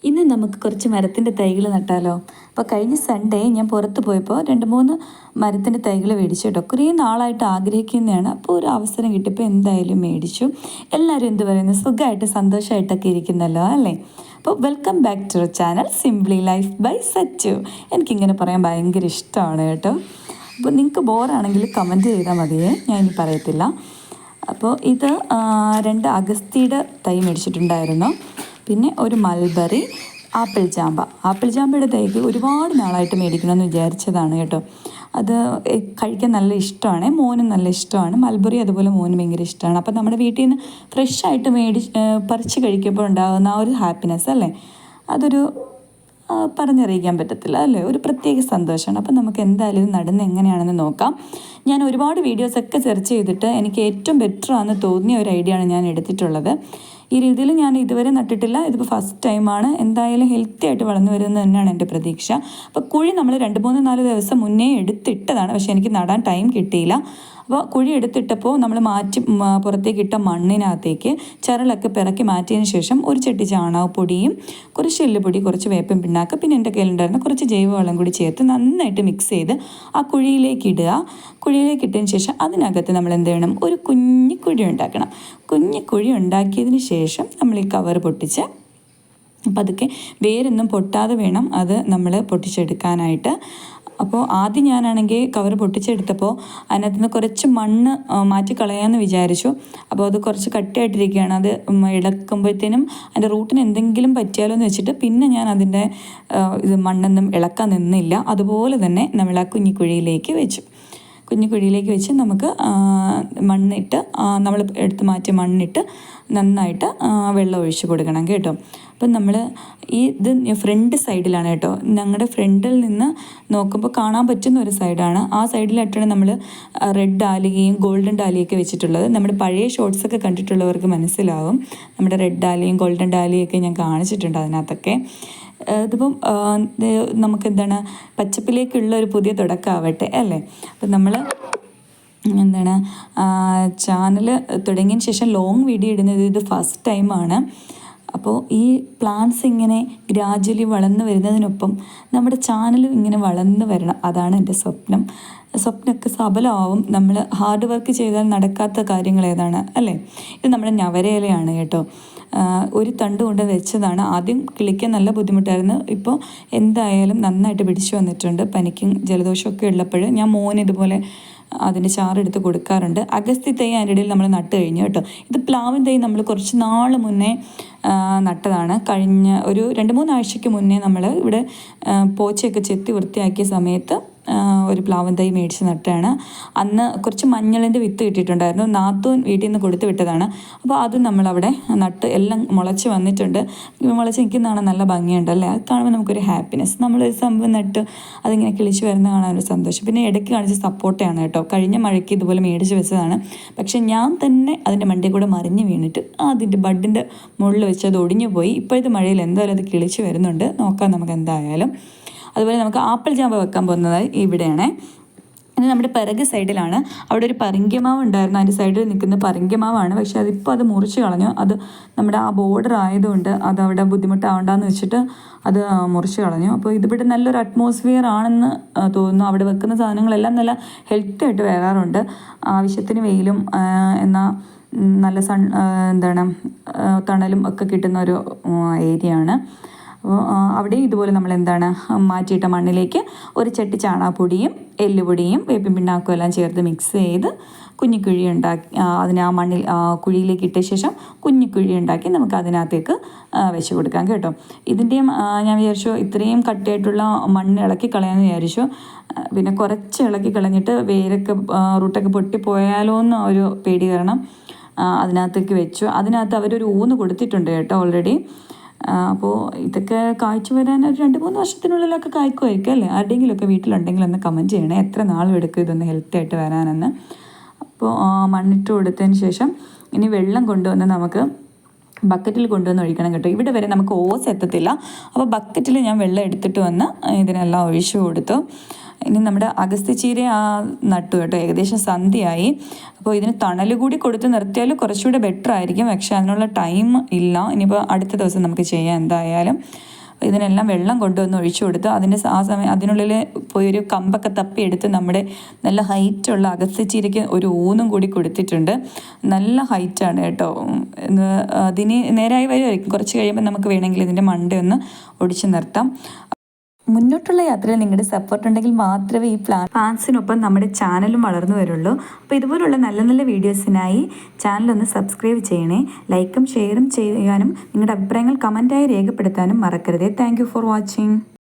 ഇന്ന് നമുക്ക് കുറച്ച് മരത്തിൻ്റെ തൈകൾ നട്ടാലോ. അപ്പോൾ കഴിഞ്ഞ സൺഡേ ഞാൻ പുറത്ത് പോയപ്പോൾ 2-3 മരത്തിൻ്റെ തൈകൾ മേടിച്ചു കേട്ടോ. കുറേ നാളായിട്ട് ആഗ്രഹിക്കുന്നതാണ്. അപ്പോൾ ഒരു അവസരം കിട്ടിയപ്പോൾ എന്തായാലും മേടിച്ചു. എല്ലാവരും എന്ത് പറയുന്നു, സുഖമായിട്ട് സന്തോഷമായിട്ടൊക്കെ ഇരിക്കുന്നല്ലോ അല്ലേ. അപ്പോൾ welcome back to channel simply life by Sachu. എനിക്കിങ്ങനെ പറയാൻ ഭയങ്കര ഇഷ്ടമാണ് കേട്ടോ. അപ്പോൾ നിങ്ങൾക്ക് ബോറാണെങ്കിൽ കമൻറ്റ് ചെയ്താൽ മതിയേ, ഞാൻ ഇനി പറയത്തില്ല. അപ്പോൾ ഇത് 2 അഗസ്തിയുടെ തൈ മേടിച്ചിട്ടുണ്ടായിരുന്നു. പിന്നെ ഒരു മൽബറി, ആപ്പിൾ ജാമ്പയുടെ തൈക്ക് ഒരുപാട് നാളായിട്ട് മേടിക്കണമെന്ന് വിചാരിച്ചതാണ് കേട്ടോ. അത് കഴിക്കാൻ നല്ല ഇഷ്ടമാണ്, മോനും നല്ല ഇഷ്ടമാണ്. മൽബറി അതുപോലെ മോനും ഭയങ്കര ഇഷ്ടമാണ്. അപ്പോൾ നമ്മുടെ വീട്ടിൽ നിന്ന് ഫ്രഷായിട്ട് പറിച്ച് കഴിക്കുമ്പോൾ ഉണ്ടാകുന്ന ആ ഒരു ഹാപ്പിനെസ് അല്ലേ, അതൊരു പറഞ്ഞറിയിക്കാൻ പറ്റത്തില്ല അല്ലേ, ഒരു പ്രത്യേക സന്തോഷമാണ്. അപ്പം നമുക്ക് എന്തായാലും ഇത് നടുന്നത് എങ്ങനെയാണെന്ന് നോക്കാം. ഞാൻ ഒരുപാട് വീഡിയോസൊക്കെ സെർച്ച് ചെയ്തിട്ട് എനിക്ക് ഏറ്റവും ബെറ്റർ ആണെന്ന് തോന്നിയ ഒരു ഐഡിയ ആണ് ഞാൻ എടുത്തിട്ടുള്ളത്. ഈ രീതിയിൽ ഞാൻ ഇതുവരെ നട്ടിട്ടില്ല, ഇതിപ്പോൾ ഫസ്റ്റ് ടൈമാണ്. എന്തായാലും ഹെൽത്തി ആയിട്ട് വളർന്നു വരുന്നത് തന്നെയാണ് എൻ്റെ പ്രതീക്ഷ. അപ്പോൾ കുഴി നമ്മൾ 2-3-4 ദിവസം മുന്നേ എടുത്തിട്ടതാണ്, പക്ഷേ എനിക്ക് നടാൻ ടൈം കിട്ടിയില്ല. അപ്പോൾ കുഴി എടുത്തിട്ടപ്പോൾ നമ്മൾ പുറത്തേക്ക് ഇട്ട മണ്ണിനകത്തേക്ക് ചരളൊക്കെ പിറക്കി മാറ്റിയതിന് ശേഷം ഒരു ചട്ടി ചാണകപ്പൊടിയും കുറച്ച് എല്ലുപൊടി, കുറച്ച് വേപ്പൻ പിണ്ണാക്ക്, പിന്നെ എൻ്റെ കയ്യിലുണ്ടായിരുന്ന കുറച്ച് ജൈവവളം കൂടി ചേർത്ത് നന്നായിട്ട് മിക്സ് ചെയ്ത് ആ കുഴിയിലേക്ക് ഇടുക. കുഴിയിലേക്ക് ഇട്ടതിന് ശേഷം അതിനകത്ത് നമ്മൾ എന്ത് ചെയ്യണം, ഒരു കുഞ്ഞി കുഴി ഉണ്ടാക്കണം. കുഞ്ഞി കുഴി ഉണ്ടാക്കിയതിന് ശേഷം നമ്മൾ ഈ കവർ പൊട്ടിച്ച്, അപ്പോൾ അതൊക്കെ വേരൊന്നും പൊട്ടാതെ വേണം അത് നമ്മൾ പൊട്ടിച്ചെടുക്കാനായിട്ട്. അപ്പോൾ ആദ്യം ഞാനാണെങ്കിൽ കവർ പൊട്ടിച്ചെടുത്തപ്പോൾ അതിനകത്ത് നിന്ന് കുറച്ച് മണ്ണ് മാറ്റിക്കളയാമെന്ന് വിചാരിച്ചു. അപ്പോൾ അത് കുറച്ച് കട്ടിയായിട്ടിരിക്കുകയാണ്. അത് ഇളക്കുമ്പോഴത്തേനും അതിൻ്റെ റൂട്ടിന് എന്തെങ്കിലും പറ്റിയാലോ എന്ന് വെച്ചിട്ട് പിന്നെ ഞാൻ അതിൻ്റെ മണ്ണൊന്നും ഇളക്കാൻ നിന്നില്ല. അതുപോലെ തന്നെ നമ്മൾ ആ കുഞ്ഞിക്കുഴിയിലേക്ക് വെച്ച് നമുക്ക് മണ്ണിട്ട്, നമ്മൾ എടുത്ത് മാറ്റിയ മണ്ണിട്ട് നന്നായിട്ട് വെള്ളം ഒഴിച്ച് കൊടുക്കണം കേട്ടോ. അപ്പം നമ്മൾ ഇത് ഫ്രണ്ട് സൈഡിലാണ് കേട്ടോ, ഞങ്ങളുടെ ഫ്രണ്ടിൽ നിന്ന് നോക്കുമ്പോൾ കാണാൻ പറ്റുന്ന ഒരു സൈഡാണ്. ആ സൈഡിലായിട്ടാണ് നമ്മൾ റെഡ് ഡാലിയയും ഗോൾഡൻ ഡാലിയൊക്കെ വെച്ചിട്ടുള്ളത്. നമ്മുടെ പഴയ ഷോർട്സൊക്കെ കണ്ടിട്ടുള്ളവർക്ക് മനസ്സിലാവും. നമ്മുടെ റെഡ് ഡാലിയയും ഗോൾഡൻ ഡാലിയൊക്കെ ഞാൻ കാണിച്ചിട്ടുണ്ട് അതിനകത്തൊക്കെ. ഇതിപ്പം നമുക്കെന്താണ്, പച്ചപ്പിലേക്കുള്ള ഒരു പുതിയ തുടക്കമാവട്ടെ അല്ലേ. അപ്പം നമ്മൾ ചാനൽ തുടങ്ങിയതിന് ശേഷം ലോങ് വീഡിയോ ഇടുന്നത് ഇത് ഫസ്റ്റ് ടൈമാണ്. അപ്പോൾ ഈ പ്ലാന്റ്സ് ഇങ്ങനെ ഗ്രാജ്വലി വളർന്നു വരുന്നതിനൊപ്പം നമ്മുടെ ചാനലും ഇങ്ങനെ വളർന്നു വരണം, അതാണ് എൻ്റെ സ്വപ്നമൊക്കെ സഫലമാവും. നമ്മൾ ഹാർഡ് വർക്ക് ചെയ്താൽ നടക്കാത്ത കാര്യങ്ങൾ ഏതാണ് അല്ലേ. ഇത് നമ്മുടെ ഞവരയിലയാണ് കേട്ടോ. ഒരു തണ്ട് കൊണ്ട് വെച്ചതാണ്. ആദ്യം കിളിക്കാൻ നല്ല ബുദ്ധിമുട്ടായിരുന്നു. ഇപ്പോൾ എന്തായാലും നന്നായിട്ട് പിടിച്ചു വന്നിട്ടുണ്ട്. പനിക്കും ജലദോഷമൊക്കെ ഉള്ളപ്പോൾ ഞാൻ മോന് ഇതുപോലെ അതിൻ്റെ ചാറെടുത്ത് കൊടുക്കാറുണ്ട്. അഗസ്തി തൈ അതിൻ്റെ ഇടയിൽ നമ്മൾ നട്ട് കഴിഞ്ഞു കേട്ടോ. ഇത് പ്ലാവിൻ തൈ നമ്മൾ കുറച്ച് നാൾ മുന്നേ നട്ടതാണ്. കഴിഞ്ഞ ഒരു 2-3 ആഴ്ചയ്ക്ക് മുന്നേ നമ്മൾ ഇവിടെ പോച്ചയൊക്കെ ചെത്തി വൃത്തിയാക്കിയ സമയത്ത് ഒരു പ്ലാവൻ തൈ മേടിച്ച് നട്ടാണ്. അന്ന് കുറച്ച് മഞ്ഞളിൻ്റെ വിത്ത് കിട്ടിയിട്ടുണ്ടായിരുന്നു, നാത്തൂൻ വീട്ടിൽ നിന്ന് കൊടുത്തു വിട്ടതാണ്. അപ്പോൾ അത് നമ്മളവിടെ നട്ട് എല്ലാം മുളച്ച് വന്നിട്ടുണ്ട്. മുളച്ച് നിൽക്കുന്നതാണ് നല്ല ഭംഗിയുണ്ടല്ലേ, അത് കാണുമ്പോൾ നമുക്കൊരു ഹാപ്പിനെസ്. നമ്മളൊരു സംഭവം നട്ട് അതിങ്ങനെ കിളിച്ച് വരുന്ന കാണാനൊരു സന്തോഷം. പിന്നെ ഇടയ്ക്ക് കാണിച്ച സപ്പോർട്ടയാണ് കേട്ടോ, കഴിഞ്ഞ മഴയ്ക്ക് ഇതുപോലെ മേടിച്ച് വെച്ചതാണ്. പക്ഷേ ഞാൻ തന്നെ അതിൻ്റെ മണ്ടയിൽ കൂടെ മറിഞ്ഞ് വീണിട്ട് അതിൻ്റെ ബഡിൻ്റെ മുകളിൽ വെച്ച് അത് ഒടിഞ്ഞു പോയി. ഇപ്പോഴത്തെ മഴയിൽ എന്തായാലും അത് കിളിച്ച് വരുന്നുണ്ട്, നോക്കാം നമുക്ക് എന്തായാലും. അതുപോലെ നമുക്ക് ആപ്പിൾ ജാമ്പ വെക്കാൻ പോകുന്നത് ഇവിടെയാണ്. ഇത് നമ്മുടെ പിറക് സൈഡിലാണ്. അവിടെ ഒരു പറങ്കിമാവ് ഉണ്ടായിരുന്നു, അതിൻ്റെ സൈഡിൽ നിൽക്കുന്ന പറങ്കിമാവാണ്. പക്ഷേ അതിപ്പോൾ അത് മുറിച്ച് കളഞ്ഞു. അത് നമ്മുടെ ആ ബോർഡർ ആയതുകൊണ്ട് അത് അവിടെ ബുദ്ധിമുട്ടാവണ്ടെന്ന് വെച്ചിട്ട് അത് മുറിച്ച് കളഞ്ഞു. അപ്പോൾ ഇതിവിടെ നല്ലൊരു അറ്റ്മോസ്ഫിയർ ആണെന്ന് തോന്നുന്നു. അവിടെ വെക്കുന്ന സാധനങ്ങളെല്ലാം നല്ല ഹെൽത്തി ആയിട്ട് വരാറുണ്ട്. ആവശ്യത്തിന് വെയിലും എന്നാൽ നല്ല തണലും ഒക്കെ കിട്ടുന്ന ഒരു ഏരിയ ആണ്. അപ്പോൾ അവിടെയും ഇതുപോലെ നമ്മൾ മാറ്റിയിട്ട മണ്ണിലേക്ക് ഒരു ചട്ടി ചാണകപ്പൊടിയും എല്ലുപൊടിയും വേപ്പിൻ പിണ്ണാക്കും എല്ലാം ചേർത്ത് മിക്സ് ചെയ്ത് കുഞ്ഞിക്കുഴി ഉണ്ടാക്കി അതിന് ആ മണ്ണിൽ കുഴിയിലേക്ക് ഇട്ട ശേഷം കുഞ്ഞിക്കുഴി ഉണ്ടാക്കി നമുക്ക് അതിനകത്തേക്ക് വെച്ച് കൊടുക്കാം കേട്ടോ. ഇതിൻ്റെയും ഞാൻ വിചാരിച്ചു ഇത്രയും കട്ടിയായിട്ടുള്ള മണ്ണ് ഇളക്കി കളയാമെന്ന് വിചാരിച്ചു. പിന്നെ കുറച്ച് ഇളക്കി കളഞ്ഞിട്ട് വേരൊക്കെ റൂട്ടൊക്കെ പൊട്ടിപ്പോയാലോ എന്ന് ഒരു പേടി കാരണം അതിനകത്തേക്ക് വെച്ചു. അതിനകത്ത് അവരൊരു ഊന്ന് കൊടുത്തിട്ടുണ്ട് കേട്ടോ ഓൾറെഡി. അപ്പോൾ ഇതൊക്കെ കായ്ച്ചു വരാൻ ഒരു 2-3 വർഷത്തിനുള്ളിലൊക്കെ കായ്ക്കുമായിരിക്കും അല്ലേ. ആരുടെയെങ്കിലുമൊക്കെ വീട്ടിലുണ്ടെങ്കിൽ ഒന്ന് കമൻറ്റ് ചെയ്യണേ, എത്ര നാളും എടുക്കും ഇതൊന്ന് ഹെൽത്തി ആയിട്ട് വരാനെന്ന്. അപ്പോൾ മണ്ണിട്ട് കൊടുത്തതിന് ശേഷം ഇനി വെള്ളം കൊണ്ടുവന്ന് നമുക്ക് ബക്കറ്റിൽ കൊണ്ടുവന്ന് ഒഴിക്കണം കേട്ടോ. ഇവിടെ വരെ നമുക്ക് ഓസ് എത്തത്തില്ല. അപ്പോൾ ബക്കറ്റിൽ ഞാൻ വെള്ളം എടുത്തിട്ട് വന്ന് ഇതിനെല്ലാം ഒഴിച്ചു കൊടുത്തു. ഇനി നമ്മുടെ അഗസ്ത്യച്ചീര നട്ടു കേട്ടോ, ഏകദേശം സന്ധ്യയായി. അപ്പോൾ ഇതിന് തണൽ കൂടി കൊടുത്ത് നിർത്തിയാൽ കുറച്ചുകൂടെ ബെറ്റർ ആയിരിക്കും, പക്ഷെ അതിനുള്ള ടൈം ഇല്ല. ഇനിയിപ്പോൾ അടുത്ത ദിവസം നമുക്ക് ചെയ്യാം എന്തായാലും. ഇതിനെല്ലാം വെള്ളം കൊണ്ടുവന്ന് ഒഴിച്ചു കൊടുത്തു. ആ സമയം അതിനുള്ളിൽ പോയി ഒരു കമ്പൊക്കെ തപ്പിയെടുത്ത് നമ്മുടെ നല്ല ഹൈറ്റുള്ള അഗസ്ത്യച്ചീരയ്ക്ക് ഒരു ഊന്നും കൂടി കൊടുത്തിട്ടുണ്ട്. നല്ല ഹൈറ്റാണ് കേട്ടോ. അതിന് നേരായി വരുമായിരിക്കും. കുറച്ച് കഴിയുമ്പോൾ നമുക്ക് വേണമെങ്കിൽ ഇതിൻ്റെ മണ്ടയൊന്ന് ഒടിച്ചു നിർത്താം. മുന്നോട്ടുള്ള യാത്രയിൽ നിങ്ങളുടെ സപ്പോർട്ട് ഉണ്ടെങ്കിൽ മാത്രമേ ഈ പ്ലാൻസിനൊപ്പം നമ്മുടെ ചാനലും വളർന്നു വരുള്ളൂ. അപ്പോൾ ഇതുപോലുള്ള നല്ല നല്ല വീഡിയോസിനായി ചാനലൊന്ന് സബ്സ്ക്രൈബ് ചെയ്യണേ. ലൈക്കും ഷെയറും ചെയ്യാനും നിങ്ങളുടെ അഭിപ്രായങ്ങൾ കമൻറ്റായി രേഖപ്പെടുത്താനും മറക്കരുതേ. Thank for watching.